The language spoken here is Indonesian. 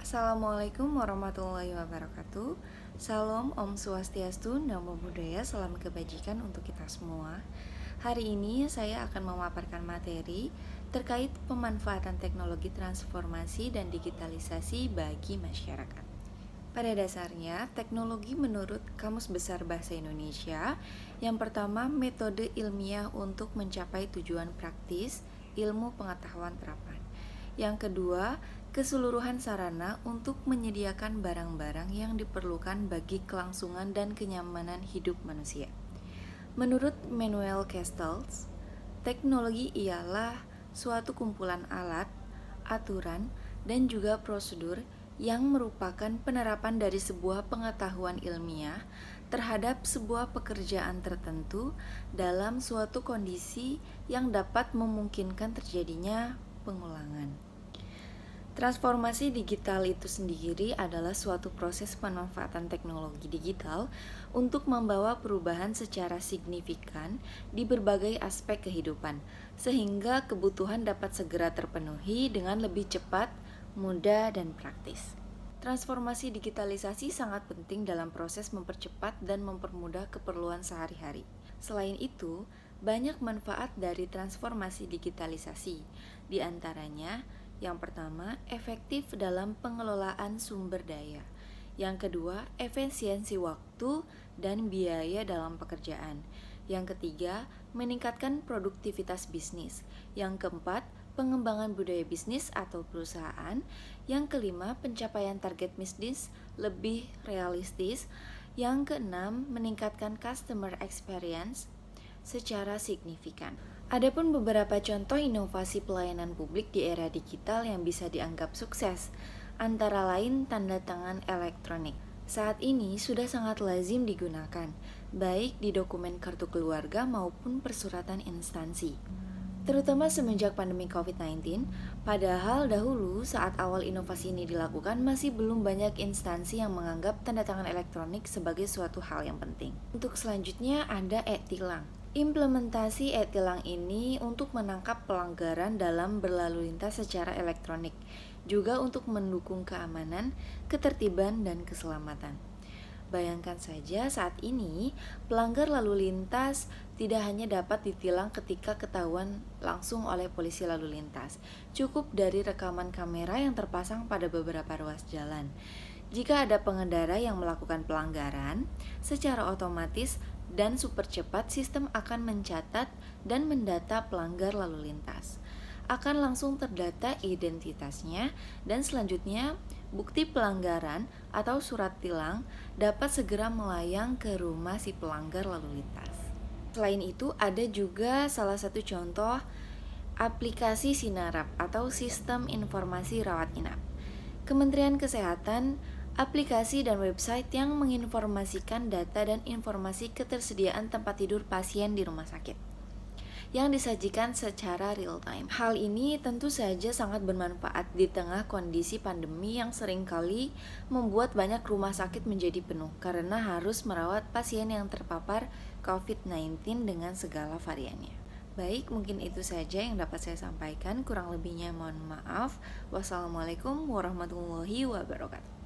Assalamualaikum warahmatullahi wabarakatuh. Salam Om Swastiastu, Namo Buddhaya, salam kebajikan untuk kita semua. Hari ini saya akan memaparkan materi terkait pemanfaatan teknologi transformasi dan digitalisasi bagi masyarakat. Pada dasarnya, teknologi menurut Kamus Besar Bahasa Indonesia, yang pertama metode ilmiah untuk mencapai tujuan praktis, ilmu pengetahuan terapan. Yang kedua, keseluruhan sarana untuk menyediakan barang-barang yang diperlukan bagi kelangsungan dan kenyamanan hidup manusia. Menurut Manuel Castells, teknologi ialah suatu kumpulan alat, aturan, dan juga prosedur yang merupakan penerapan dari sebuah pengetahuan ilmiah terhadap sebuah pekerjaan tertentu dalam suatu kondisi yang dapat memungkinkan terjadinya pengulangan. Transformasi digital itu sendiri adalah suatu proses pemanfaatan teknologi digital untuk membawa perubahan secara signifikan di berbagai aspek kehidupan, sehingga kebutuhan dapat segera terpenuhi dengan lebih cepat, mudah, dan praktis. Transformasi digitalisasi sangat penting dalam proses mempercepat dan mempermudah keperluan sehari-hari. Selain itu, banyak manfaat dari transformasi digitalisasi, di antaranya yang pertama, efektif dalam pengelolaan sumber daya. Yang kedua, efisiensi waktu dan biaya dalam pekerjaan. Yang ketiga, meningkatkan produktivitas bisnis. Yang keempat, pengembangan budaya bisnis atau perusahaan. Yang kelima, pencapaian target bisnis lebih realistis. Yang keenam, meningkatkan customer experience secara signifikan. Adapun beberapa contoh inovasi pelayanan publik di era digital yang bisa dianggap sukses, antara lain tanda tangan elektronik. Saat ini sudah sangat lazim digunakan, baik di dokumen kartu keluarga maupun persuratan instansi. Terutama semenjak pandemi COVID-19, padahal dahulu saat awal inovasi ini dilakukan masih belum banyak instansi yang menganggap tanda tangan elektronik sebagai suatu hal yang penting. Untuk selanjutnya ada e-tilang. Implementasi e-tilang ini untuk menangkap pelanggaran dalam berlalu lintas secara elektronik, juga untuk mendukung keamanan, ketertiban, dan keselamatan. Bayangkan saja saat ini, pelanggar lalu lintas tidak hanya dapat ditilang ketika ketahuan langsung oleh polisi lalu lintas, cukup dari rekaman kamera yang terpasang pada beberapa ruas jalan. Jika ada pengendara yang melakukan pelanggaran, secara otomatis dan super cepat sistem akan mencatat dan mendata pelanggar lalu lintas. Akan langsung terdata identitasnya dan selanjutnya bukti pelanggaran atau surat tilang dapat segera melayang ke rumah si pelanggar lalu lintas. Selain itu ada juga salah satu contoh aplikasi Sinarap atau Sistem Informasi Rawat Inap. Kementerian Kesehatan aplikasi dan website yang menginformasikan data dan informasi ketersediaan tempat tidur pasien di rumah sakit yang disajikan secara real time. Hal ini tentu saja sangat bermanfaat di tengah kondisi pandemi yang seringkali membuat banyak rumah sakit menjadi penuh karena harus merawat pasien yang terpapar COVID-19 dengan segala variannya. Baik, mungkin itu saja yang dapat saya sampaikan. Kurang lebihnya mohon maaf. Wassalamualaikum warahmatullahi wabarakatuh.